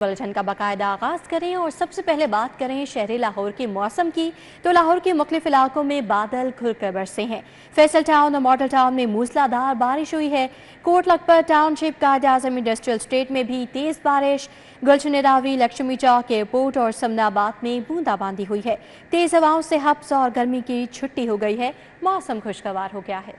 Bulletin का बाकायदा आगाज करें और सबसे पहले बात करें शहरी लाहौर के मौसम की। तो लाहौर के मुख्तलिफ इलाकों में बादल खुलकर बरसे हैं। फैसल टाउन और मॉडल टाउन में मूसलाधार बारिश हुई है। Kot Lakhpat township Quaid-e-Azam industrial state में भी तेज बारिश। गुलशन रावी, लक्ष्मी चौक, एयरपोर्ट और समनाबाद में बूंदाबांदी हुई है। तेज हवाओं से हब्स और गर्मी की छुट्टी हो गई है। मौसम खुशगवार हो गया है।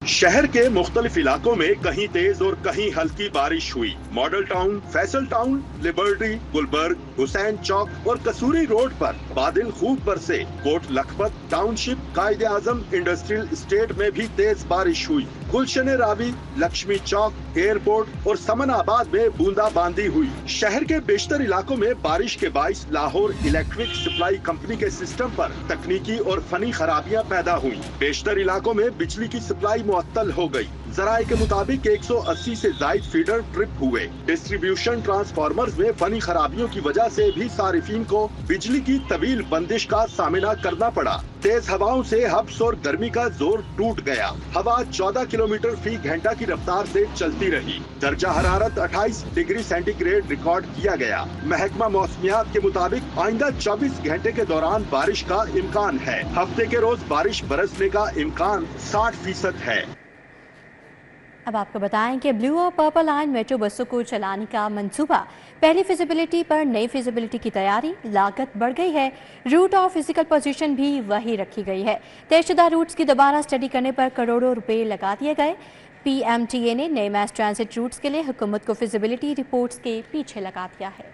शहर के मुख्तलिफ इलाकों में कहीं तेज और कहीं हल्की बारिश हुई। Model town, Faisal town, Liberty, Gulberg, Hussain Chowk और कसूरी रोड पर बादल खूब बरसे। Kot Lakhpat township Quaid-e-Azam industrial state में भी तेज बारिश हुई। गुलशन रावी, लक्ष्मी चौक, एयरपोर्ट और समनाबाद में बूंदाबांदी हुई। शहर के बेशतर इलाकों में बारिश के बाइस लाहौर इलेक्ट्रिक सप्लाई कंपनी के सिस्टम पर तकनीकी और फनी खराबियां पैदा हुई। बेशतर इलाकों में बिजली की सप्लाई मुअत्तल हो गई। जराये के मुताबिक 180 से जायद फीडर ट्रिप हुए। डिस्ट्रीब्यूशन ट्रांसफार्मर्स में फनी खराबियों की वजह से भी सारिफीन को बिजली की तवील बंदिश का सामना करना पड़ा। तेज हवाओं से हब्स और गर्मी का जोर टूट गया। हवा 14 किलोमीटर फी घंटा की रफ्तार से चलती रही। दर्जा हरारत 28 डिग्री सेंटीग्रेड रिकॉर्ड किया गया। महकमा मौसमियात के मुताबिक आइंदा 24 घंटे के दौरान बारिश का इम्कान है। हफ्ते के रोज बारिश बरसने का इम्कान 60% है। अब आपको बताएं कि ब्लू और पर्पल लाइन मेट्रो बसों को चलाने का मंसूबा। पहली फिजिबिलिटी पर नई फिजिबिलिटी की तैयारी। लागत बढ़ गई है। रूट और फिजिकल पोजीशन भी वही रखी गई है। तयशुदा रूट्स की दोबारा स्टडी करने पर करोड़ों रुपए लगा दिए गए। PMTA ने नए मैस ट्रांसिट रूट्स के लिए हुकूमत को फिजिबिलिटी रिपोर्ट्स के पीछे लगा दिया है।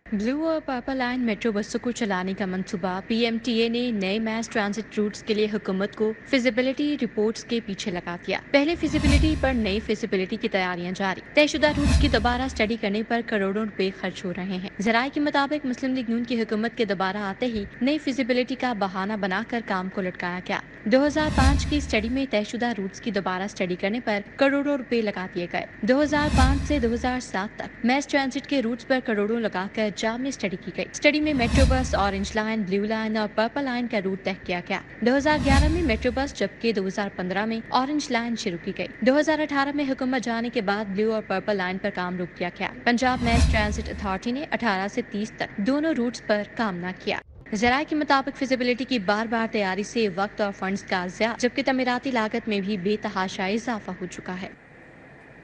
ब्लू और पर्पल लाइन मेट्रो बसों को चलाने का मंसूबा। PMTA ने नए मैस ट्रांसिट रूट्स के लिए हुकूमत को फिजिबिलिटी रिपोर्ट्स के पीछे लगा दिया। पहले फिजिबिलिटी पर नई फिजिबिलिटी की तैयारियां जारी। तयशुदा रूट्स की दोबारा स्टडी करने पर करोड़ों रुपए खर्च हो रहे हैं। जराये के मुताबिक मुस्लिम लीग नून की हुकूमत के दोबारा आते ही नई फिजिबिलिटी का बहाना बनाकर काम को लटकाया गया। 2005 की स्टडी में तयशुदा रूट्स की दोबारा स्टडी करने पर करोड़ों रुपए लगा दिए गए। 2005 से 2007 तक मैस ट्रांसिट के रूट्स पर करोड़ों लगाकर जाम में स्टडी की गई। स्टडी में metro bus, orange line, blue line और पर्पल लाइन का रूट तय किया गया। 2011 में मेट्रो बस जबकि 2015 में ऑरेंज लाइन शुरू की गई। 2018 में हुकूमत जाने के बाद ब्लू और पर्पल लाइन पर काम रोक दिया गया। पंजाब मैस ट्रांसिट अथॉरिटी ने 18 से 30 तक दोनों रूट्स पर काम न किया। जराये के मुताबिक फिजिबिलिटी की बार बार तैयारी से वक्त और फंड्स का ज़ाया, जबकि तमीराती लागत में भी बेतहाशा इजाफा हो चुका है।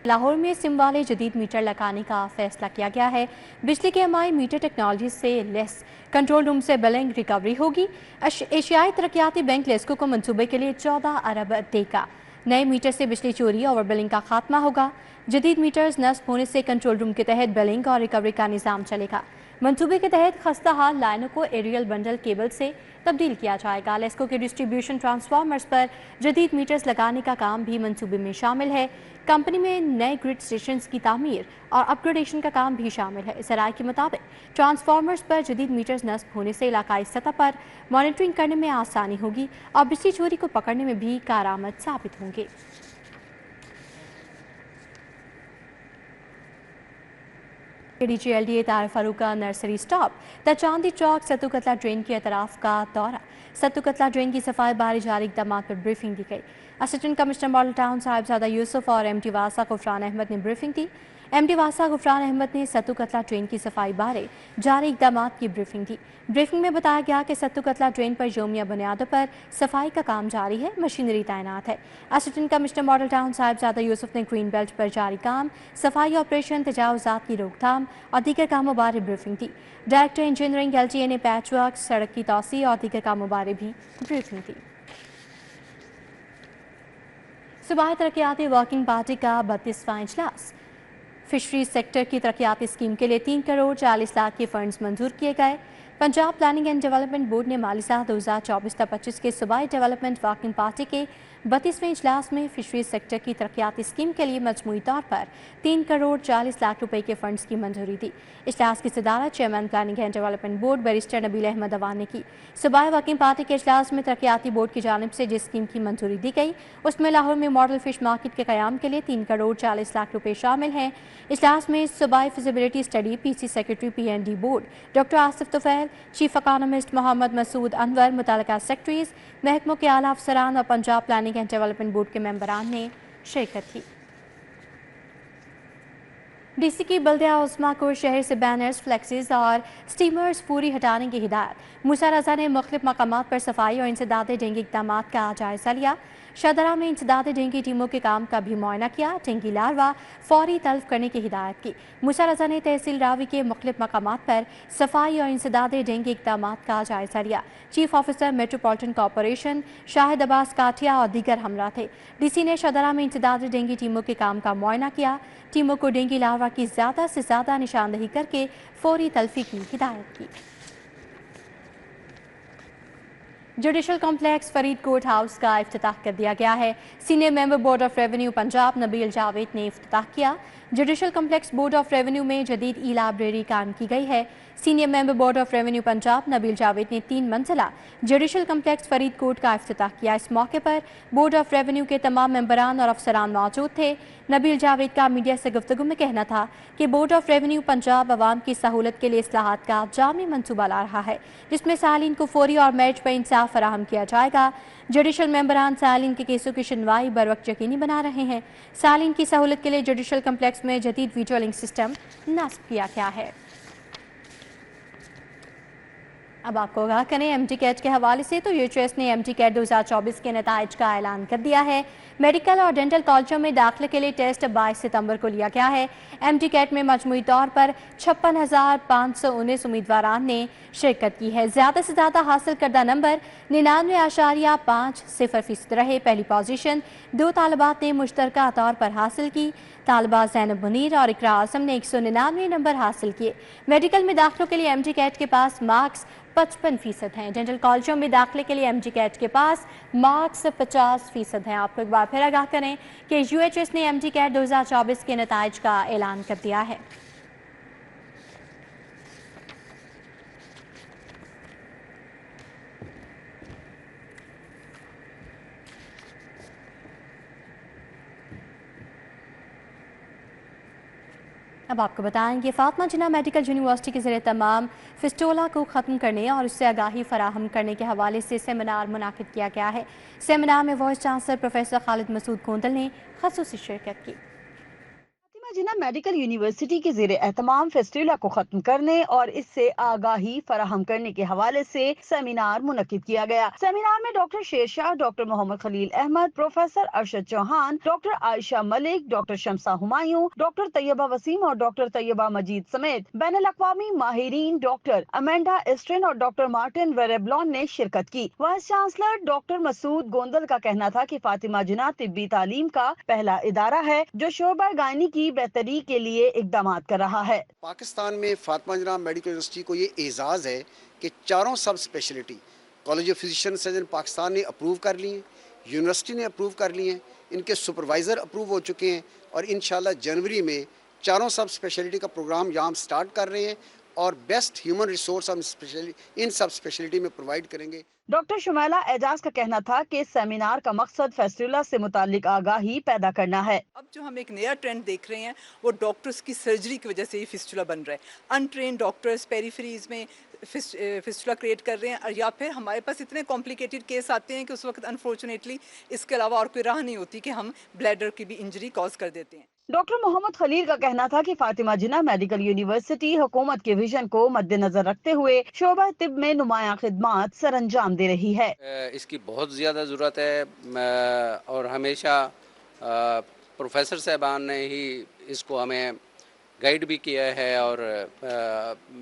लाहौर में सिम वाले जदीद मीटर लगाने का फैसला किया गया है। बिजली के EMI मीटर टेक्नोलॉजी से लेस कंट्रोल रूम से बिलिंग रिकवरी होगी। एशियाई तरक्याती बैंक लेस्को को मंसूबे के लिए 14 अरब देगा। नए मीटर से बिजली चोरी और बिलिंग का खात्मा होगा। जदीद मीटर्स नस्ब होने से कंट्रोल रूम के तहत बिलिंग और रिकवरी का निज़ाम चलेगा। मंसूबे के तहत खस्ता हाल लाइनों को एरियल बंडल केबल से तब्दील किया जाएगा। लेस्को के डिस्ट्रीब्यूशन ट्रांसफार्मर्स पर जदीद मीटर्स लगाने का काम भी मंसूबे में शामिल है। कंपनी में नए ग्रिड स्टेशंस की तामीर और अपग्रेडेशन का काम भी शामिल है। जराये के मुताबिक ट्रांसफार्मर्स पर जदीद मीटर्स नस्ब होने से इलाकाई सतह पर मॉनिटरिंग करने में आसानी होगी और बिजली चोरी को पकड़ने में भी कारआमद साबित होंगे। DGLDA तार फारूक का नर्सरी स्टॉप द चांदी चौक सत्तू कतला ड्रेन की अतराफ का दौरा। सत्तू कतला ड्रेन की सफाई बारी जारी इक़दाम पर ब्रीफिंग दी गई। Assistant commissioner model town Sahibzada Yusuf और MD वासा गुफरान अहमद ने ब्रीफिंग दी। MD वासा गुफरान अहमद ने सत्तू कतला ट्रेन की सफाई बारे जारी इक़दाम की ब्रीफिंग दी। ब्रीफिंग में बताया गया कि सत्तू कतला ट्रेन पर यौमिया बुनियादों पर सफाई का काम जारी है। मशीनरी तैनात है। Assistant commissioner model town Sahibzada Yusuf ने ग्रीन बेल्ट पर जारी काम, सफाई ऑपरेशन, तजावुज़ात की रोकथाम और दीगर कामों बारे ब्रीफिंग दी। डायरेक्टर इंजीनियरिंग LTA ने पैच वर्क, सड़क की तोसी और दीगर कामों बारे भी ब्रीफिंग दी। सूबाई तरक्याती वर्किंग पार्टी का 32वां इजलास। फिशरीज सेक्टर की तरक्याती स्कीम के लिए 3 करोड़ 40 लाख के फंड्स मंजूर किए गए। Punjab planning and development board ने माली साल 2024-25 के सूबाई डेवलपमेंट वर्किंग पार्टी के 32वें इजलास में फिशरीज सेक्टर की तरक्याती स्कीम के लिए मजमूई तौर पर 3 करोड़ 40 लाख रुपए के फंड्स की मंजूरी दी। इजलास की सदारत chairman planning and development board barrister Nabeel Ahmed Awan ने की। सूबाई वर्किंग पार्टी के इजलास में तरक्याती बोर्ड की जानिब से जिस स्कीम की मंजूरी दी गई उसमें लाहौर में मॉडल फिश मार्केट के क़याम के लिए 3 करोड़ 40 लाख रुपए शामिल हैं। इजलास में सूबाई feasibility study PC secretary PND board doctor Asif Tufail, chief economist Muhammad Masood Anwar, मुतल्लिका सेक्रेटरीज, महकमों के आला अफसरान और Punjab planning and development board के मेंबरान ने शिरकत की। डीसी की बल्दिया उस्मा को शहर से बैनर्स, फ्लेक्सेस और स्टीमर्स पूरी हटाने की हिदायत। मूसा रजा ने मुख्तलिफ मकामात पर सफाई और इंसदाद डेंगू इक़दाम का जायजा लिया। शाहदरा में इंसदाद डेंगू टीमों के काम का भी मुआयना किया। डेंगू लार्वा फौरी तल्फ करने की हिदायत की। मूसा रजा ने तहसील रावी के मुख्तलिफ मकामात पर सफाई और इंसदाद डेंगू इक़दाम का जायजा लिया। Chief officer metropolitan corporation Shahid Abbas Kathia और दीगर हमरा थे। डीसी ने शाहदरा में इंसदाद डेंगू टीमों के काम का मुआयना किया। टीमों को डेंगू लार्वा की ज़्यादा से ज़्यादा निशानदही करके फौरी तल्फी की हिदायत की। Judicial complex Farid court house का इफ्तिताह कर दिया गया है। Senior member board of revenue Punjab Nabeel Javed ने इफ्तिताह किया। Judicial complex board of revenue में जदीद ई लाइब्रेरी कायम की गई है। Senior member board of revenue Punjab Nabeel Javed ने 3 मंजिला जुडिशल कॉम्प्लेक्स फरीद कोर्ट का इफ्तिताह किया। इस मौके पर बोर्ड ऑफ रेवेन्यू के तमाम मेंबरान और अफसरान मौजूद थे। नबील जावेद का मीडिया से गुफ्तगू में कहना था कि बोर्ड ऑफ रेवेन्यू पंजाब अवाम की सहूलत के लिए इस्लाहात का जामी मंसूबा ला रहा है, जिसमें सालीन को फौरी और मैच पर इंसाफ फराहम किया जाएगा। जुडिशल मेंबरान सालीन के केसों की सुनवाई बर वक्त यकीनी बना रहे हैं। सालीन की सहूलत के लिए जुडिशल कम्प्लेक्स में जदीद वीडियो लिंक सिस्टम नस्ब किया गया है। अब आपको आगाह करें एमटी कैट के हवाले से तो यूएचएस ने एमटी कैट 2024 के नताइज का ऐलान कर दिया है। मेडिकल और डेंटल कॉलेजों में दाखिले के लिए टेस्ट 22 सितंबर को लिया गया है। एमटी कैट में मजमूई तौर पर 56,519 उम्मीदवारान ने शिरकत की है। ज़्यादा से ज़्यादा हासिल करदा नंबर 99.50% रहे। पहली पोजीशन 2 तालिबात ने मुश्तरका तौर पर हासिल की। तालिबा ज़ैनब मुनीर और इकरा आज़म ने 199 नंबर हासिल किए। मेडिकल में दाखिलों के लिए एमटी कैट के पास मार्क्स 55% हैं। डेंटल कॉलेजों में दाखिले के लिए एमटी कैट के पास मार्क्स 50% हैं। आपको एक बार फिर आगाह करें कि यूएचएस ने एमटी कैट 2024 के नताइज का ऐलान कर दिया है। अब आपको बताएं कि फातिमा जिन्ना मेडिकल यूनिवर्सिटी के ज़रिए तमाम फिस्टोला को ख़त्म करने और उससे आगाही फराहम करने के हवाले से सेमिनार मुनाकिद किया गया है। सेमिनार में vice chancellor professor Khalid Masood Gondal ने ख़ुसूसी शिरकत की। जिन्ना मेडिकल यूनिवर्सिटी के ज़ेरे एहतमाम फेस्टिवला को खत्म करने और इससे आगाही फराहम करने के हवाले से सेमिनार मुनक्किद किया गया। सेमिनार में doctor Shershah, doctor Mohammad Khalil Ahmed, professor Arshad Chauhan, doctor Ayesha Malik, doctor Shamsa Humayun, doctor Tayyaba Waseem और डॉक्टर तैयबा मजीद समेत बैनुल-अक़वामी माहिरीन डॉक्टर अमेंडा एस्ट्रिन और डॉक्टर मार्टिन वेरेब्लॉन ने शिरकत की। Vice chancellor doctor Masood Gondal का कहना था कि फातिमा जिन्ना तिब्बी तालीम का पहला इदारा है जो शोबा गायनी की बेहतरी के लिए इकदाम कर रहा है। पाकिस्तान में फातिमा जिन्ना मेडिकल यूनिवर्सिटी को ये एजाज़ है कि चारों सब speciality college of physician surgeon Pakistan ने अप्रूव कर ली हैं, यूनिवर्सिटी ने अप्रूव कर ली हैं, इनके सुपरवाइज़र अप्रूव हो चुके हैं और इंशाल्लाह जनवरी में चारों सब स्पेशलिटी का प्रोग्राम यहाँ स्टार्ट कर रहे हैं और बेस्ट ह्यूमन रिसोर्स हम इन सब स्पेशलिटी में प्रोवाइड करेंगे। डॉक्टर शुमैला एजाज का कहना था कि सेमिनार का मकसद फेस्टिवला से मुतालिक आगाही पैदा करना है। अब जो हम एक नया ट्रेंड देख रहे हैं वो डॉक्टर्स की सर्जरी की वजह से ही फिस्टुला बन रहा है। अनट्रेन डॉक्टर्स पेरिफेरीज में फिस्टुला क्रिएट कर रहे हैं और या फिर हमारे पास इतने कॉम्प्लिकेटेड केस आते हैं कि उस वक्त अनफॉर्चुनेटली इसके अलावा और कोई राह नहीं होती कि हम ब्लैडर की भी इंजरी कॉज कर देते हैं। डॉक्टर मोहम्मद खलील का कहना था कि फातिमा जिन्ना मेडिकल यूनिवर्सिटी हुकूमत के विजन को मद्देनजर रखते हुए शोबा तिब में नुमाया खिदमात सरअंजाम दे रही है। इसकी बहुत ज़्यादा ज़रूरत है और हमेशा प्रोफेसर साहबान ने ही इसको हमें गाइड भी किया है और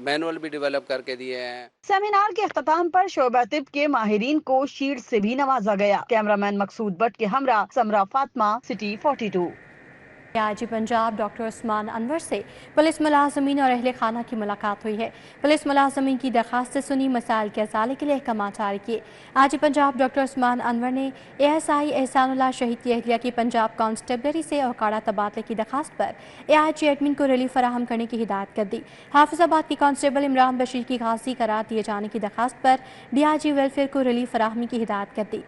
मैनुअल भी डेवलप करके दिए हैं। सेमिनार के अख्ताम पर शोबा तिब के माहिरीन को शील्ड से भी नवाजा गया। कैमरामैन मकसूद बट के हमरा Samra Fatima, city 42। IG Punjab doctor Usman Anwar से पुलिस मुलाजमीन और अहले खाना की मुलाकात हुई है। पुलिस मुलाजमीन की दरखास्त सुनी, मसाइल के अजाले के लिए अहकाम जारी किए। आईजी पंजाब डॉक्टर उस्मान अनवर ने ASI एहसानुल्लाह शहीद की अहलिया की पंजाब कांस्टेबलरी से औकाड़ा तबादले की दरखास्त पर AIG एडमिन को रिलीफ फराहम करने की हिदायत कर दी। हाफिजाबाद की कांस्टेबल इमरान बशीर की गाजी करार दिए जाने की दरखास्त पर DIG वेलफेयर को रिलीफ फराहमी की हिदायत कर दी।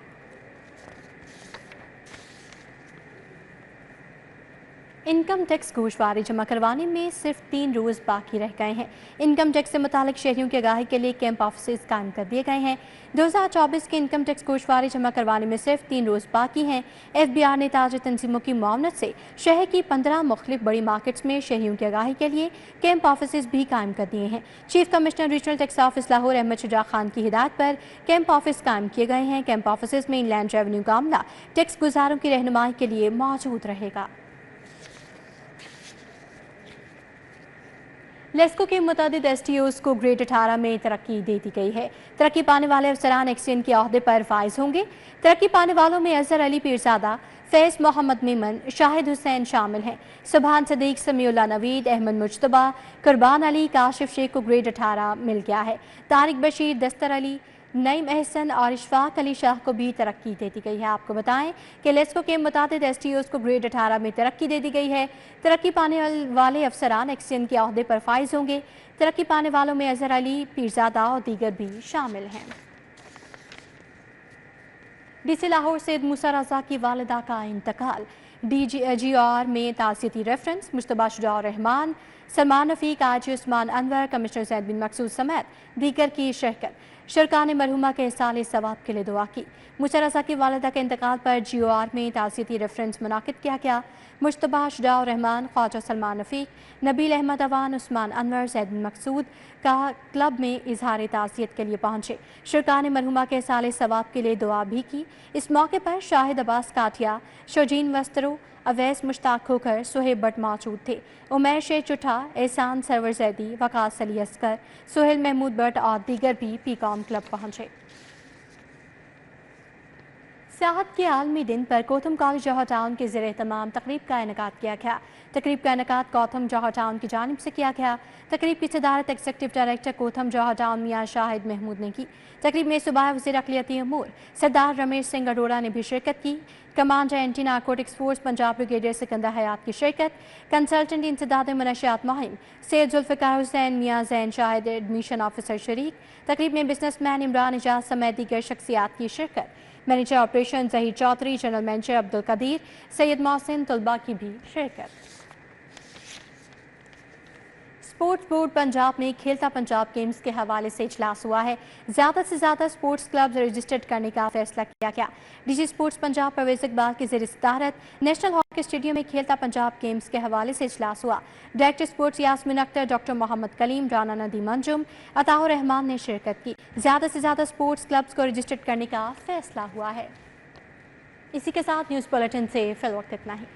इनकम टैक्स गोशवारी जमा करवाने में सिर्फ 3 रोज़ बाकी रह गए हैं। इनकम टैक्स से मुतालिक शहरियों की आगाही के लिए कैंप ऑफिस कायम कर दिए गए हैं। 2024 के इनकम टैक्स गोशवारी जमा करवाने में सिर्फ 3 रोज़ बाकी हैं। FBR ने ताजा तंजीमों की मुआवनत से शहर की 15 मुख्तलिफ बड़ी मार्केट्स में शहरियों की आगाही के लिए कैंप ऑफिस भी कायम कर दिए हैं। Chief commissioner regional tax office Lahore Ahmed Shuja Khan की हिदायत पर कैंप ऑफिस कायम किए गए हैं। कैंप ऑफिस में इनलैंड रेवेन्यू का अमला टैक्स गुजारों की रहनुमाई के लिए मौजूद रहेगा। लेस्को के मुतादिद STOs को ग्रेड 18 में तरक्की दे दी गई है। तरक्की पाने वाले अफसरान एक्सचेंज के अहदे पर फाइज होंगे। तरक्की पाने वालों में अजहर अली पीरजादा, फैज़ मोहम्मद मेमन, शाहिद हुसैन शामिल हैं। सुभान सदीक, समीउल्लाह नवीद, अहमद मुज्तबा, कुर्बान अली, काशिफ शेख को ग्रेड 18 मिल गया है। तारिक बशीर, दस्तर अली, नईम एहसन और इशफाक अली शाह को भी तरक्की दे दी गई है। आपको बताएं कि लेस्को के मुताबिक STOs को ग्रेड 18 में तरक्की दे दी गई है। तरक्की पाने वाले अफसरान एक्सचेंज के अहदे पर फाइज होंगे। तरक्की पाने वालों में अजहर अली पीरजादा और दीगर भी शामिल हैं। DC लाहौर सैयद मूसा रज़ा की वालिदा का इंतकाल। DGR में ताज़ियती रेफरेंस मुश्तबा शुजा रहमान, सलमान रफ़ीक, काजी उस्मान अनवर, कमिश्नर ज़ैद बिन मकसूद समेत दीगर की शिरकत। शुरका ने मरहुमा के साले सवाब के लिए दुआ की। मूसा रज़ा की वालिदा के इंतकाल पर GOR में ताज़ियती रेफरेंस मुनाकिद किया गया। मुश्तबा शुजा रहमान, ख्वाजा सलमान रफ़ीक, नबील अहमद अवान, उस्मान अनवर, ज़ैद बिन मकसूद का क्लब में इजहार ताज़ियत के लिए पहुंचे। शुरका ने मरहुमा के साले सवाब के लिए दुआ भी की। इस मौके पर शाहिद अब्बास काटिया, शोजीन वस्त्रो, अवैस मुश्ताक खोखर, सुहेब भट्ट मौजूद थे। उमैर शेख चुठा, एहसान सरवर जैदी, वकास अली अस्कर, सुहेल महमूद भट्ट और दीगर भी PCOM क्लब पहुंचे। सियाहत के आलमी दिन पर कोथम कॉलेज जौहर टाउन के ज़ेरे तमाम तकरीब का इनेकाद किया गया। तकरीब का इनेकाद कोथम जौहर टाउन की जानिब से किया गया। तकरीब की सदारत एग्जीक्यूटिव डायरेक्टर कोथम जौहर टाउन मियां शाहिद महमूद ने की। तकरीब में सूबाई वज़ीर अक़लियती अमूर सरदार रमेश सिंह अरोड़ा ने भी शिरकत की। Commander anti narcotics force Punjab brigadier Sikandar Hayat की शिरकत। कंसल्टेंट इंसदाद मनशियात मुहिम सैयद जुल्फ़िकार हुसैन मियां ज़ैन शाहिद एडमिशन ऑफिसर शरीक। तकरीब में बिजनेसमैन इमरान एजाज समेत दीगर शख्सियात की शिरकत। Manager operation Zaheer Chaudhry, general manager Abdul Qadeer, Syed Mohsin, तलबा की भी शिरकत। स्पोर्ट्स बोर्ड पंजाब में खेलता पंजाब गेम्स के हवाले से इजलास हुआ है। ज़्यादा से ज़्यादा स्पोर्ट्स क्लब्स रजिस्टर्ड करने का फैसला किया गया। DG स्पोर्ट्स पंजाब परवेज़ इकबाल की ज़ेर सदारत नेशनल हॉकी स्टेडियम में खेलता पंजाब गेम्स के हवाले से इजलास हुआ। Director sports Yasmeen Akhtar, doctor Mohammad Kaleem, Rana Nadeem Anjum, Ataur Rehman ने शिरकत की। ज़्यादा से ज़्यादा स्पोर्ट्स क्लब्स को रजिस्टर्ड करने का फैसला हुआ है। इसी के साथ न्यूज़ बुलेटिन से फिल वक्त इतना ही।